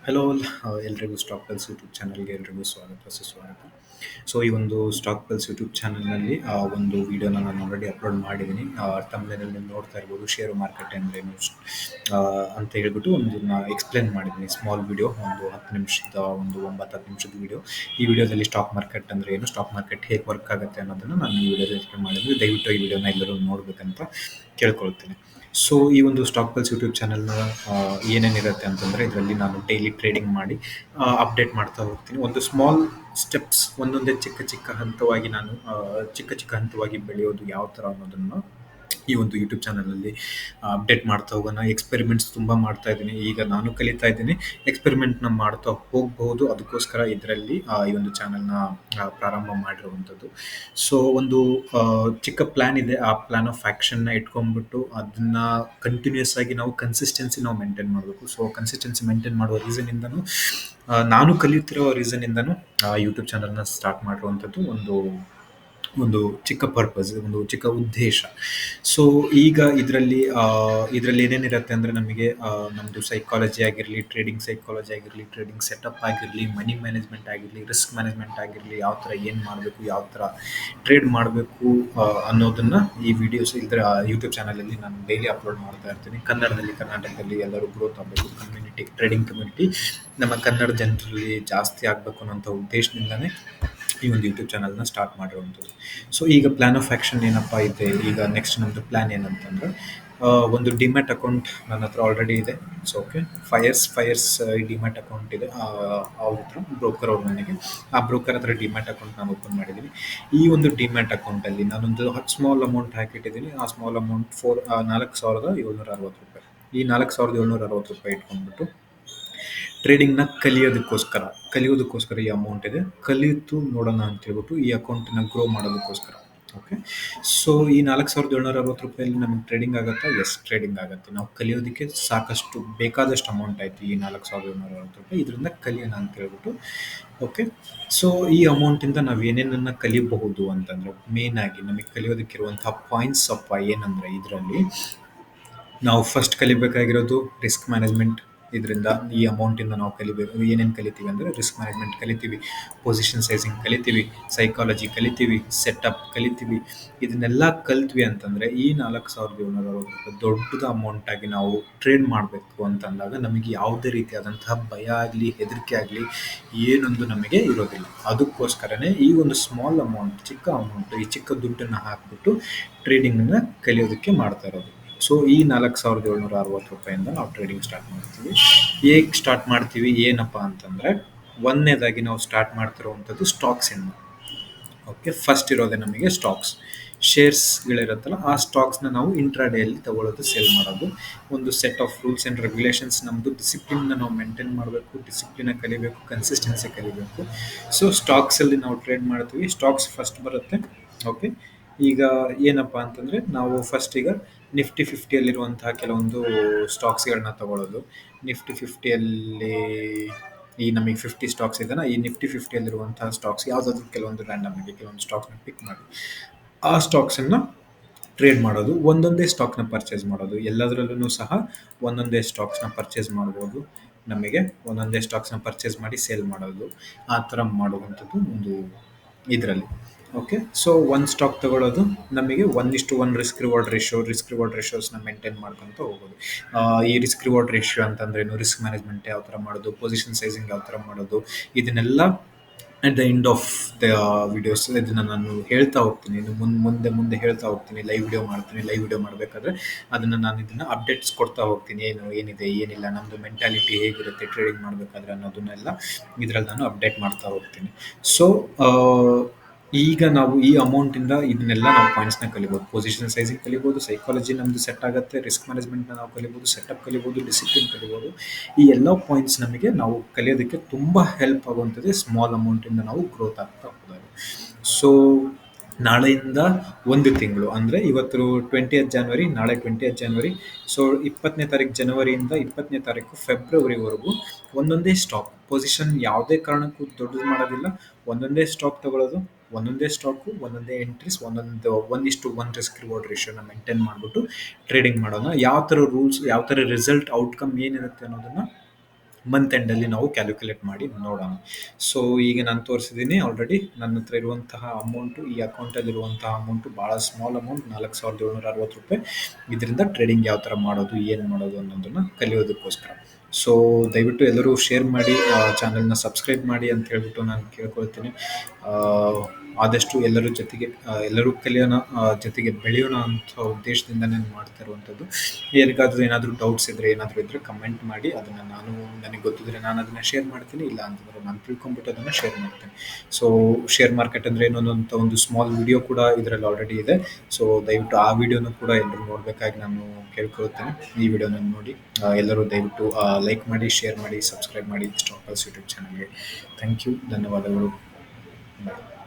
Hello ಎಲ್ರಿಗೂ stock pulse YouTube ಚಾನಲ್ಗೆ ಎಲ್ರಿಗೂ ಸ್ವಾಗತ ಸುಸ್ವಾಗತ. ಸೊ ಈ ಒಂದು ಸ್ಟಾಕ್ ಪಲ್ಸ್ ಯೂಟ್ಯೂಬ್ ಚಾನಲ್ನಲ್ಲಿ ಒಂದು ವಿಡಿಯೋನ ನಾನು ಆಲ್ರೆಡಿ ಅಪ್ಲೋಡ್ ಮಾಡಿದ್ದೀನಿ. ತಮ್ಮನೇನಲ್ಲಿ ನೀವು ನೋಡ್ತಾ ಇರ್ಬೋದು ಶೇರು ಮಾರ್ಕೆಟ್ ಅಂದ್ರೇನು ಅಂತ ಹೇಳ್ಬಿಟ್ಟು ಒಂದು ಎಕ್ಸ್ಪ್ಲೇನ್ ಮಾಡಿದ್ದೀನಿ. ಸ್ಮಾಲ್ ವಿಡಿಯೋ, ಒಂದು 10 ನಿಮಿಷದ, ಒಂದು 9-10 ನಿಮಿಷದ ವಿಡಿಯೋ. ಈ ವಿಡಿಯೋದಲ್ಲಿ ಸ್ಟಾಕ್ ಮಾರ್ಕೆಟ್ ಅಂದರೆ ಏನು, ಸ್ಟಾಕ್ ಮಾರ್ಕೆಟ್ ಹೇಗೆ ವರ್ಕ್ ಆಗುತ್ತೆ ಅನ್ನೋದನ್ನು ನಾನು ಈ ವಿಡಿಯೋದಲ್ಲಿ ಎಕ್ಸ್ಪ್ಲೇನ್ ಮಾಡಿದ್ದೀನಿ. ದಯವಿಟ್ಟು ಈ ವಿಡಿಯೋನ ಎಲ್ಲರೂ ನೋಡಬೇಕಂತ ಕೇಳ್ಕೊಳ್ತೀನಿ. ಸೊ ಈ ಒಂದು ಸ್ಟಾಕ್ ಪಲ್ಸ್ ಯೂಟ್ಯೂಬ್ ಚಾನಲ್ನ ಏನೇನಿರುತ್ತೆ ಅಂತಂದರೆ, ಇದರಲ್ಲಿ ನಾನು ಡೈಲಿ ಟ್ರೇಡಿಂಗ್ ಮಾಡಿ ಅಪ್ಡೇಟ್ ಮಾಡ್ತಾ ಹೋಗ್ತೀನಿ. ಒಂದು ಸ್ಮಾಲ್ ಸ್ಟೆಪ್ಸ್, ಒಂದೊಂದೇ ಚಿಕ್ಕ ಚಿಕ್ಕ ಹಂತವಾಗಿ ನಾನು ಚಿಕ್ಕ ಚಿಕ್ಕ ಹಂತವಾಗಿ ಬೆಳೆಯೋದು ಯಾವ ಥರ ಅನ್ನೋದನ್ನು ಈ ಒಂದು ಯೂಟ್ಯೂಬ್ ಚಾನಲಲ್ಲಿ ಅಪ್ಡೇಟ್ ಮಾಡ್ತಾ ಹೋಗೋಣ. ಎಕ್ಸ್ಪೆರಿಮೆಂಟ್ಸ್ ತುಂಬ ಮಾಡ್ತಾ ಇದ್ದೀನಿ. ಈಗ ನಾನು ಕಲಿತಾ ಇದ್ದೀನಿ, ಎಕ್ಸ್ಪೆರಿಮೆಂಟ್ನ ಮಾಡ್ತಾ ಹೋಗಬಹುದು. ಅದಕ್ಕೋಸ್ಕರ ಇದರಲ್ಲಿ ಈ ಒಂದು ಚಾನಲ್ನ ಪ್ರಾರಂಭ ಮಾಡಿರುವಂಥದ್ದು. ಸೊ ಒಂದು ಚಿಕ್ಕ ಪ್ಲ್ಯಾನ್ ಇದೆ. ಆ ಪ್ಲ್ಯಾನ್ ಆಫ್ ಆ್ಯಕ್ಷನ್ನ ಇಟ್ಕೊಂಡ್ಬಿಟ್ಟು ಅದನ್ನ ಕಂಟಿನ್ಯೂಸ್ ಆಗಿ ನಾವು ಕನ್ಸಿಸ್ಟೆನ್ಸಿ ನಾವು ಮೇಂಟೈನ್ ಮಾಡಬೇಕು. ಸೊ ಕನ್ಸಿಸ್ಟೆನ್ಸಿ ಮೇಂಟೈನ್ ಮಾಡುವ ರೀಸನಿಂದನೂ, ನಾನು ಕಲಿಯುತ್ತಿರೋ ರೀಸನಿಂದನೂ ಯೂಟ್ಯೂಬ್ ಚಾನಲ್ನ ಸ್ಟಾರ್ಟ್ ಮಾಡಿರುವಂಥದ್ದು ಒಂದು ಒಂದು ಚಿಕ್ಕ ಪರ್ಪಸ್, ಒಂದು ಚಿಕ್ಕ ಉದ್ದೇಶ. ಸೊ ಈಗ ಇದರಲ್ಲಿ ಏನೇನಿರುತ್ತೆ ಅಂದರೆ, ನಮಗೆ ನಮ್ಮದು ಸೈಕಾಲಜಿ ಆಗಿರಲಿ, ಟ್ರೇಡಿಂಗ್ ಸೈಕಾಲಜಿ ಆಗಿರಲಿ, ಟ್ರೇಡಿಂಗ್ ಸೆಟಪ್ ಆಗಿರಲಿ, ಮನಿ ಮ್ಯಾನೇಜ್ಮೆಂಟ್ ಆಗಿರಲಿ, ರಿಸ್ಕ್ ಮ್ಯಾನೇಜ್ಮೆಂಟ್ ಆಗಿರಲಿ, ಯಾವ ಥರ ಏನು ಮಾಡಬೇಕು, ಯಾವ ಥರ ಟ್ರೇಡ್ ಮಾಡಬೇಕು ಅನ್ನೋದನ್ನು ಈ ವಿಡಿಯೋಸ್ ಇದರ ಯೂಟ್ಯೂಬ್ ಚಾನಲಲ್ಲಿ ನಾನು ಡೈಲಿ ಅಪ್ಲೋಡ್ ಮಾಡ್ತಾ ಇರ್ತೀನಿ. ಕನ್ನಡದಲ್ಲಿ, ಕರ್ನಾಟಕದಲ್ಲಿ ಎಲ್ಲರೂ ಗ್ರೋತ್ ಆಗಬೇಕು, ಕಮ್ಯುನಿಟಿ, ಟ್ರೇಡಿಂಗ್ ಕಮ್ಯುನಿಟಿ ನಮ್ಮ ಕನ್ನಡ ಜನರಲ್ಲಿ ಜಾಸ್ತಿ ಆಗಬೇಕು ಅನ್ನೋಂಥ ಉದ್ದೇಶದಿಂದನೇ ಈ ಒಂದು ಯೂಟ್ಯೂಬ್ ಚಾನಲ್ನ ಸ್ಟಾರ್ಟ್ ಮಾಡಿರುವಂಥದ್ದು. ಸೊ ಈಗ ಪ್ಲ್ಯಾನ್ ಆಫ್ ಆ್ಯಕ್ಷನ್ ಏನಪ್ಪ ಇದೆ, ಈಗ ನೆಕ್ಸ್ಟ್ ನಮ್ಮದು ಪ್ಲ್ಯಾನ್ ಏನಂತಂದರೆ, ಒಂದು ಡಿಮ್ಯಾಟ್ ಅಕೌಂಟ್ ನನ್ನ ಹತ್ರ ಆಲ್ರೆಡಿ ಇದೆ. So okay, fires demat account ಇದೆ. ಅವ್ರ ಹತ್ರ ಬ್ರೋಕರ್ ಅವ್ರು ನನಗೆ, ಆ ಬ್ರೋಕರ್ ಹತ್ರ ಡಿಮ್ಯಾಟ್ ಅಕೌಂಟ್ ನಾನು ಓಪನ್ ಮಾಡಿದ್ದೀನಿ. ಈ ಒಂದು ಡಿಮ್ಯಾಟ್ ಅಕೌಂಟಲ್ಲಿ ನಾನೊಂದು ಸ್ಮಾಲ್ ಅಮೌಂಟ್ ಹಾಕಿಟ್ಟಿದ್ದೀನಿ. ಆ ಸ್ಮಾಲ್ ಅಮೌಂಟ್ ₹4,760. ಈ ₹4,760 ಇಟ್ಕೊಂಡ್ಬಿಟ್ಟು ಟ್ರೇಡಿಂಗ್ನ ಕಲಿಯೋದಕ್ಕೋಸ್ಕರ ಈ ಅಮೌಂಟ್ ಇದೆ. ಕಲಿತು ನೋಡೋಣ ಅಂತ ಹೇಳ್ಬಿಟ್ಟು ಈ ಅಕೌಂಟನ್ನ ಗ್ರೋ ಮಾಡೋದಕ್ಕೋಸ್ಕರ. ಓಕೆ, ಸೊ ಈ ₹4,760 ನಮಗೆ ಟ್ರೇಡಿಂಗ್ ಆಗುತ್ತಾ? ಎಸ್, ಟ್ರೇಡಿಂಗ್ ಆಗುತ್ತೆ. ನಾವು ಕಲಿಯೋದಕ್ಕೆ ಸಾಕಷ್ಟು ಬೇಕಾದಷ್ಟು ಅಮೌಂಟ್ ಆಯಿತು. ಈ ₹4,760 ಇದರಿಂದ ಕಲಿಯೋಣ ಅಂತ ಹೇಳ್ಬಿಟ್ಟು. ಓಕೆ, ಸೊ ಈ ಅಮೌಂಟಿಂದ ನಾವು ಏನೇನನ್ನು ಕಲಿಬಹುದು ಅಂತಂದರೆ, ಮೇನ್ ಆಗಿ ನಮಗೆ ಕಲಿಯೋದಕ್ಕಿರುವಂಥ ಪಾಯಿಂಟ್ಸ್ ಅಪ್ಪ ಏನಂದರೆ, ಇದರಲ್ಲಿ ನಾವು ಫಸ್ಟ್ ಕಲಿಬೇಕಾಗಿರೋದು ರಿಸ್ಕ್ ಮ್ಯಾನೇಜ್ಮೆಂಟ್. ಇದರಿಂದ ಈ ಅಮೌಂಟಿಂದ ನಾವು ಏನೇನು ಕಲಿತೀವಿ ಅಂದರೆ, ರಿಸ್ಕ್ ಮ್ಯಾನೇಜ್ಮೆಂಟ್ ಕಲಿತೀವಿ, ಪೊಸಿಷನ್ ಸೈಜಿಂಗ್ ಕಲಿತೀವಿ, ಸೈಕಾಲಜಿ ಕಲಿತೀವಿ, ಸೆಟಪ್ ಕಲಿತೀವಿ. ಇದನ್ನೆಲ್ಲ ಕಲ್ತ್ವಿ ಅಂತಂದರೆ ಈ ₹4,760 ದೊಡ್ಡದ ಅಮೌಂಟಾಗಿ ನಾವು ಟ್ರೇಡ್ ಮಾಡಬೇಕು ಅಂತಂದಾಗ ನಮಗೆ ಯಾವುದೇ ರೀತಿಯಾದಂತಹ ಭಯ ಆಗಲಿ, ಹೆದರಿಕೆ ಆಗಲಿ ಏನೊಂದು ನಮಗೆ ಇರೋದಿಲ್ಲ. ಅದಕ್ಕೋಸ್ಕರನೇ ಈ ಒಂದು ಸ್ಮಾಲ್ ಅಮೌಂಟ್, ಈ ಚಿಕ್ಕ ದುಡ್ಡನ್ನು ಹಾಕಿಬಿಟ್ಟು ಟ್ರೇಡಿಂಗನ್ನು ಕಲಿಯೋದಕ್ಕೆ ಮಾಡ್ತಾ ಇರೋದು. ಸೊ ಈ ₹4,760 ನಾವು ಟ್ರೇಡಿಂಗ್ ಸ್ಟಾರ್ಟ್ ಮಾಡ್ತೀವಿ. ಹೇಗೆ ಸ್ಟಾರ್ಟ್ ಮಾಡ್ತೀವಿ, ಏನಪ್ಪ ಅಂತಂದರೆ, ಒಂದನೇದಾಗಿ ನಾವು ಸ್ಟಾರ್ಟ್ ಮಾಡ್ತಿರುವಂಥದ್ದು ಸ್ಟಾಕ್ಸಿಂದ. ಓಕೆ, ಫಸ್ಟ್ ಇರೋದೇ ನಮಗೆ ಸ್ಟಾಕ್ಸ್, ಶೇರ್ಸ್ಗಳಿರುತ್ತಲ್ಲ, ಆ ಸ್ಟಾಕ್ಸ್ನ ನಾವು ಇಂಟ್ರಾಡೇಯಲ್ಲಿ ತಗೊಳ್ಳೋದು, ಸೇಲ್ ಮಾಡೋದು. ಒಂದು set of rules and regulations, ನಮ್ಮದು ಡಿಸಿಪ್ಲಿನ್ನ ನಾವು ಮೇಂಟೈನ್ ಮಾಡಬೇಕು, ಡಿಸಿಪ್ಲಿನ ಕಲಿಬೇಕು, ಕನ್ಸಿಸ್ಟೆನ್ಸಿ ಕಲಿಬೇಕು. ಸೊ ಸ್ಟಾಕ್ಸಲ್ಲಿ ನಾವು ಟ್ರೇಡ್ ಮಾಡ್ತೀವಿ. ಸ್ಟಾಕ್ಸ್ ಫಸ್ಟ್ ಬರುತ್ತೆ. ಓಕೆ, ಈಗ ಏನಪ್ಪ ಅಂತಂದರೆ, ನಾವು ಫಸ್ಟ್ ಈಗ ನಿಫ್ಟಿ 50ಯಲ್ಲಿರುವಂತಹ ಕೆಲವೊಂದು ಸ್ಟಾಕ್ಸ್ಗಳನ್ನ ತಗೊಳ್ಳೋದು. ನಿಫ್ಟಿ 50ಯಲ್ಲಿ ಈ ನಮಗೆ 50 ಸ್ಟಾಕ್ಸ್ ಇದೆಯಾ, ಈ ನಿಫ್ಟಿ 50ಯಲ್ಲಿರುವಂತಹ ಸ್ಟಾಕ್ಸ್ ಯಾವುದಾದ್ರೂ ಕೆಲವೊಂದು ರ್ಯಾಂಡಮ್ ಆಗಿ ಕೆಲವೊಂದು ಸ್ಟಾಕ್ಸ್ನ ಪಿಕ್ ಮಾಡಿ ಆ ಸ್ಟಾಕ್ಸನ್ನು ಟ್ರೇಡ್ ಮಾಡೋದು. ಒಂದೊಂದೇ ಸ್ಟಾಕ್ನ ಪರ್ಚೇಸ್ ಮಾಡೋದು. ಎಲ್ಲದರಲ್ಲೂ ಸಹ ಒಂದೊಂದೇ ಸ್ಟಾಕ್ಸ್ನ ಪರ್ಚೇಸ್ ಮಾಡ್ಬೋದು. ನಮಗೆ ಒಂದೊಂದೇ ಸ್ಟಾಕ್ಸ್ನ ಪರ್ಚೇಸ್ ಮಾಡಿ ಸೇಲ್ ಮಾಡೋದು, ಆ ಥರ ಮಾಡುವಂಥದ್ದು ಒಂದು ಇದರಲ್ಲಿ. ಓಕೆ, ಸೊ ಒಂದು ಸ್ಟಾಕ್ ತಗೊಳ್ಳೋದು, ನಮಗೆ 1:1 ರಿಸ್ಕ್ ರಿವಾರ್ಡ್ ರೇಷಿಯೋಸ್ನ ಮೇಂಟೈನ್ ಮಾಡ್ಕೊತ ಹೋಗೋದು. ಈ ರಿಸ್ಕ್ ರಿವಾರ್ಡ್ ರೇಷಿಯೋ ಅಂತಂದ್ರೇನು, ರಿಸ್ಕ್ ಮ್ಯಾನೇಜ್ಮೆಂಟ್ ಯಾವ ಥರ ಮಾಡೋದು, ಪೊಸಿಷನ್ ಸೈಜಿಂಗ್ ಯಾವ ಥರ ಮಾಡೋದು, ಇದನ್ನೆಲ್ಲ at the end of the videos ಇದನ್ನು ನಾನು ಹೇಳ್ತಾ ಹೋಗ್ತೀನಿ. ಇನ್ನು ಮುಂದೆ ಹೇಳ್ತಾ ಹೋಗ್ತೀನಿ. ಲೈವ್ ವಿಡಿಯೋ ಮಾಡಬೇಕಾದ್ರೆ ನಾನು ಇದನ್ನು ಅಪ್ಡೇಟ್ಸ್ ಕೊಡ್ತಾ ಹೋಗ್ತೀನಿ. ಏನಿದೆ, ಏನಿಲ್ಲ, ನಮ್ಮದು ಮೆಂಟಾಲಿಟಿ ಹೇಗಿರುತ್ತೆ ಟ್ರೇಡಿಂಗ್ ಮಾಡಬೇಕಾದ್ರೆ ಅನ್ನೋದನ್ನೆಲ್ಲ ಇದರಲ್ಲಿ ನಾನು ಅಪ್ಡೇಟ್ ಮಾಡ್ತಾ ಹೋಗ್ತೀನಿ. ಸೊ ಈಗ ನಾವು ಈ ಅಮೌಂಟಿಂದ ಇದನ್ನೆಲ್ಲ ನಾವು ಪಾಯಿಂಟ್ಸ್ನ ಕಲಿಬೋದು. ಪೊಸಿಷನ್ ಸೈಜಿಂಗ್ ಕಲಿಬೋದು, ಸೈಕಾಲಜಿ ನಮ್ಮದು ಸೆಟ್ ಆಗುತ್ತೆ, ರಿಸ್ಕ್ ಮ್ಯಾನೇಜ್ಮೆಂಟ್ನ ನಾವು ಕಲಿಬೋದು, ಸೆಟಪ್ ಕಲಿಬೋದು, ಡಿಸಿಪ್ಲಿನ್ ಕಲಿಬೋದು. ಈ ಎಲ್ಲ ಪಾಯಿಂಟ್ಸ್ ನಮಗೆ ನಾವು ಕಲಿಯೋದಕ್ಕೆ ತುಂಬ ಹೆಲ್ಪ್ ಆಗುವಂಥದ್ದು ಸ್ಮಾಲ್ ಅಮೌಂಟಿಂದ ನಾವು ಗ್ರೋತ್ ಆಗ್ತಾ ಹೋದಾಗ. ಸೊ ನಾಳೆಯಿಂದ 1 ತಿಂಗಳು ಅಂದರೆ ಇವತ್ತು 20th January, ನಾಳೆ 20th January. ಸೊ 20ನೇ ತಾರೀಕು ಜನವರಿಯಿಂದ 20ನೇ ತಾರೀಕು ಫೆಬ್ರವರಿವರೆಗೂ ಒಂದೊಂದೇ ಸ್ಟಾಕ್ ಪೊಸಿಷನ್ ಯಾವುದೇ ಕಾರಣಕ್ಕೂ ದೊಡ್ಡದು ಮಾಡೋದಿಲ್ಲ. ಒಂದೊಂದೇ ಸ್ಟಾಕ್ ತಗೊಳ್ಳೋದು, ಒಂದೊಂದೇ ಸ್ಟಾಕು, ಒಂದೊಂದೇ ಎಂಟ್ರೀಸ್, 1:1 ರಿಸ್ಕ್ ರಿವಾರ್ಡ್ ರೇಷಿಯೋನ ಮೇಂಟೈನ್ ಮಾಡಿಬಿಟ್ಟು ಟ್ರೇಡಿಂಗ್ ಮಾಡೋಣ. ಯಾವ ಥರ ರೂಲ್ಸ್, ಯಾವ ಥರ ರಿಸಲ್ಟ್, ಔಟ್ಕಮ್ ಏನಿರುತ್ತೆ ಅನ್ನೋದನ್ನು ಮಂತ್ ಎಂಡಲ್ಲಿ ನಾವು ಕ್ಯಾಲ್ಕುಲೇಟ್ ಮಾಡಿ ನೋಡೋಣ. ಸೊ ಈಗ ನಾನು ತೋರಿಸಿದ್ದೀನಿ ಆಲ್ರೆಡಿ ನನ್ನ ಹತ್ರ ಇರುವಂತಹ ಅಮೌಂಟು, ಈ ಅಕೌಂಟಲ್ಲಿರುವಂತಹ ಅಮೌಂಟು ಭಾಳ ಸ್ಮಾಲ್ ಅಮೌಂಟ್, ₹4,760. ಇದರಿಂದ ಟ್ರೇಡಿಂಗ್ ಯಾವ ಥರ ಮಾಡೋದು, ಏನು ಮಾಡೋದು ಅನ್ನೋದನ್ನು ಕಲಿಯೋದಕ್ಕೋಸ್ಕರ. ಸೊ ದಯವಿಟ್ಟು ಎಲ್ಲರೂ ಶೇರ್ ಮಾಡಿ, ಚಾನಲ್ನ ಸಬ್ಸ್ಕ್ರೈಬ್ ಮಾಡಿ ಅಂತ ಹೇಳ್ಬಿಟ್ಟು ನಾನು ಕೇಳ್ಕೊಳ್ತೀನಿ. ಆ, ಆದಷ್ಟು ಎಲ್ಲರ ಜೊತೆಗೆ ಎಲ್ಲರೂ ಕಲಿಯೋಣ, ಜೊತೆಗೆ ಬೆಳೆಯೋಣ ಅಂತ ಉದ್ದೇಶದಿಂದ ನಾನು ಮಾಡ್ತಾ ಇರುವಂಥದ್ದು. ಏನಾದರೂ ಡೌಟ್ಸ್ ಇದ್ದರೆ, ಏನಾದರೂ ಇದ್ದರೆ ಕಮೆಂಟ್ ಮಾಡಿ. ಅದನ್ನು ನನಗೆ ಗೊತ್ತಿದ್ರೆ ನಾನು ಅದನ್ನು ಶೇರ್ ಮಾಡ್ತೀನಿ, ಇಲ್ಲ ಅಂತಂದರೆ ನಾನು ತಿಳ್ಕೊಂಬಿಟ್ಟು ಅದನ್ನು ಶೇರ್ ಮಾಡ್ತೀನಿ. ಸೊ ಶೇರ್ ಮಾರ್ಕೆಟ್ ಅಂದರೆ ಏನೋ ಅಂತ ಒಂದು ಸ್ಮಾಲ್ ವಿಡಿಯೋ ಕೂಡ ಇದರಲ್ಲಿ ಆಲ್ರೆಡಿ ಇದೆ. ಸೊ ದಯವಿಟ್ಟು ಆ ವಿಡಿಯೋನು ಕೂಡ ಎಲ್ಲರೂ ನೋಡಬೇಕಾಗಿ ನಾನು ಕೇಳ್ಕೊಳ್ತೇನೆ. ಈ ವಿಡಿಯೋನ ನೋಡಿ ಎಲ್ಲರೂ ದಯವಿಟ್ಟು ಲೈಕ್ ಮಾಡಿ, ಶೇರ್ ಮಾಡಿ, ಸಬ್ಸ್ಕ್ರೈಬ್ ಮಾಡಿ ಸ್ಟಾಕ್ ಪಲ್ಸ್ ಯೂಟ್ಯೂಬ್ ಚಾನಲ್ಗೆ. ಥ್ಯಾಂಕ್ ಯು, ಧನ್ಯವಾದಗಳು. ಬಾಯ್.